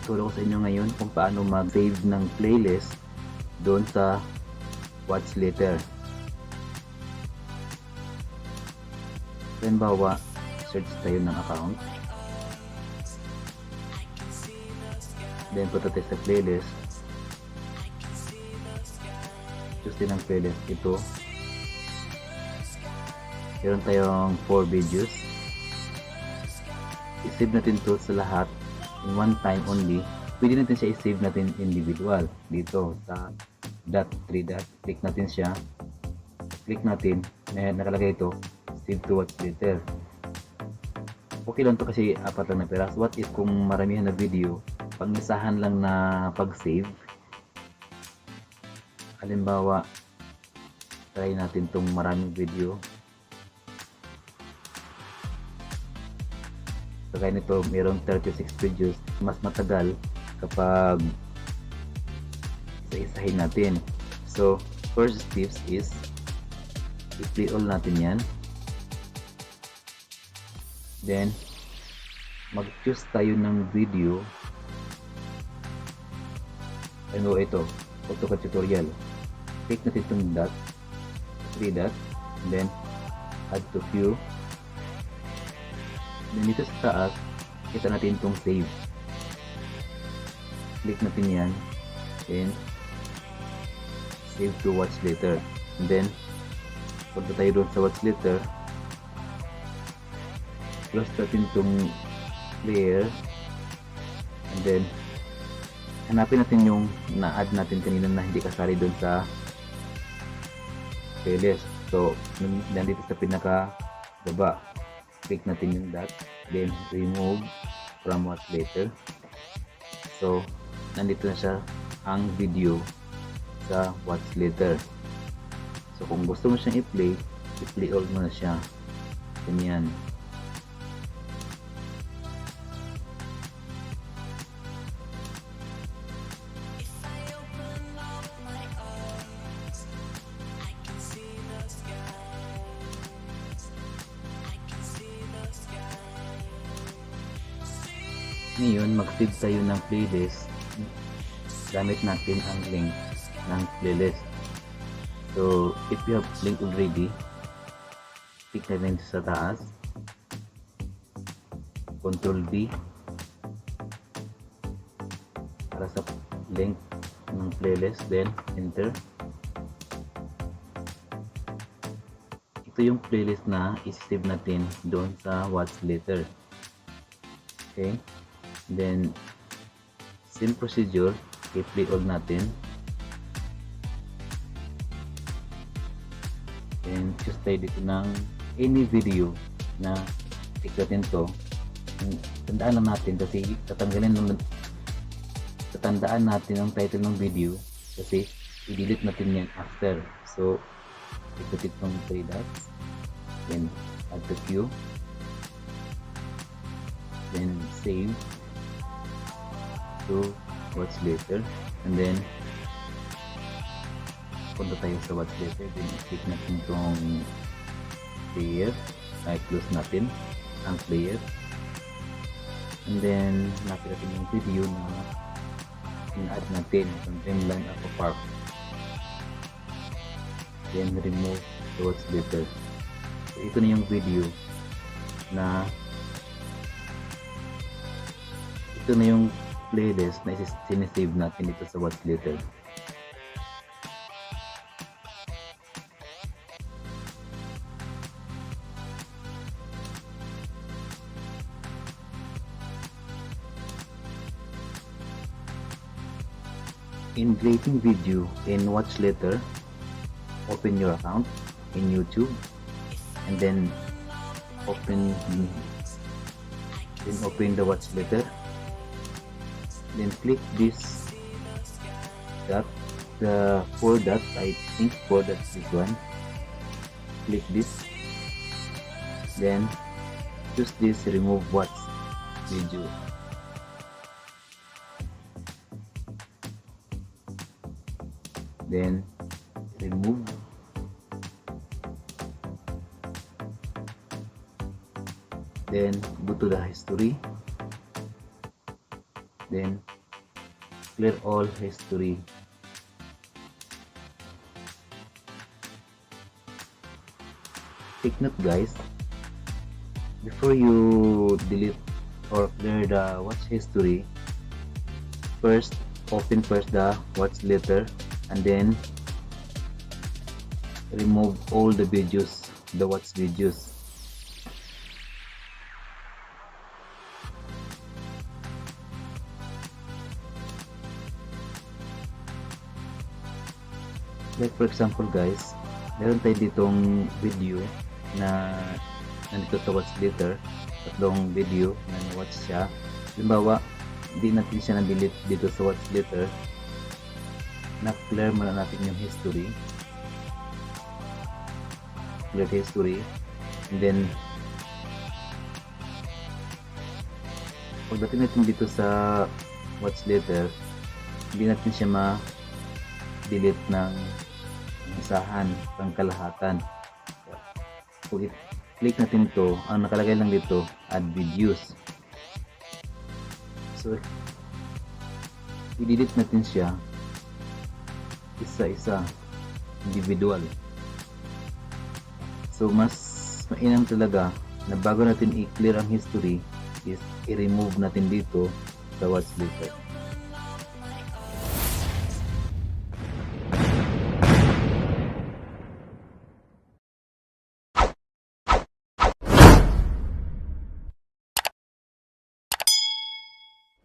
Ituturo ko sa inyo ngayon kung paano mag-save ng playlist doon sa Watch Later. Halimbawa, search tayo ng account. Then punta tayo sa playlist. Choose din ang playlist. Ito. Meron tayong 4 videos. I-save natin to sa lahat in one time only. Pwede natin siya i-save natin individual. Dito sa dot, 3 dot. Click natin siya. Click natin. Nakalagay ito. Save to Watch Later. Okay lang to kasi apat lang na peras. What if kung maramihan na video, pang-isahan lang na pag-save? Halimbawa, try natin tong maraming video. Kaya nito, mayroong 36 videos. Mas matagal kapag isa-isahin natin. So, first tips is i-play all natin yan. Then, mag-choose tayo ng video. Ano ito? AutoCAD tutorial. Click natin itong dot, 3 dot, and then add to queue. Then dito sa taas, kita natin itong save. Click natin yan, then save to Watch Later. And then punta tayo doon sa Watch Later, close natin itong player, and then hanapin natin yung na-add natin kanina na hindi kasali doon sa playlist. So, nandito sa pinaka baba, click natin yung dot, then remove from Watch Later. So, nandito na siya ang video sa Watch Later. So, kung gusto mo siyang i-play all mo na siya. Ganyan. Ngayon, mag-save tayo ng playlist gamit natin ang link ng playlist. So, if you have link already, click na rin sa taas, Ctrl V para sa link ng playlist, then enter. Ito yung playlist na i-save natin doon sa Watch Later. Okay, then same procedure, i-play all natin, and choose tayo dito ng any video na click natin to. Tandaan lang natin kasi tatandaan natin ang title ng video kasi i-delete natin yan after. So ikot itong 3 dots, then add to queue, then save to Watch Later, and then punta tayo sa Watch Later, then click natin itong player, ay close natin ang player, and then nakita natin yung video na in-add natin yung Dreamland Aqua Park, then remove the Watch Later. So ito na yung video na ito na yung playlist na sinisave natin dito sa Watch Later. In creating video in Watch Later, open your account in YouTube, and then open the Watch Later. Then click this dot, the 4 dots, I think 4 dots, this one. Click this, then choose this remove watch video. Then remove, then go to the history, then clear all history. Take note guys, before you delete or clear the watch history, first open first the watch later and then remove all the videos, the watch videos. Like for example guys, meron tayo ditong video na nandito sa watch later, tatlong video na na-watch siya. Halimbawa, hindi natin siya na-delete dito sa watch later, na-clear muna natin yung history, clear history, and then pagdating natin dito sa watch later, hindi natin siya ma-delete ng isahan, ng kalahatan. Kung i-click natin to, ang nakalagay lang dito, add videos. So, i-delete natin siya isa-isa, individual. So, mas mainam talaga na bago natin i-clear ang history is i-remove natin dito sa watch later.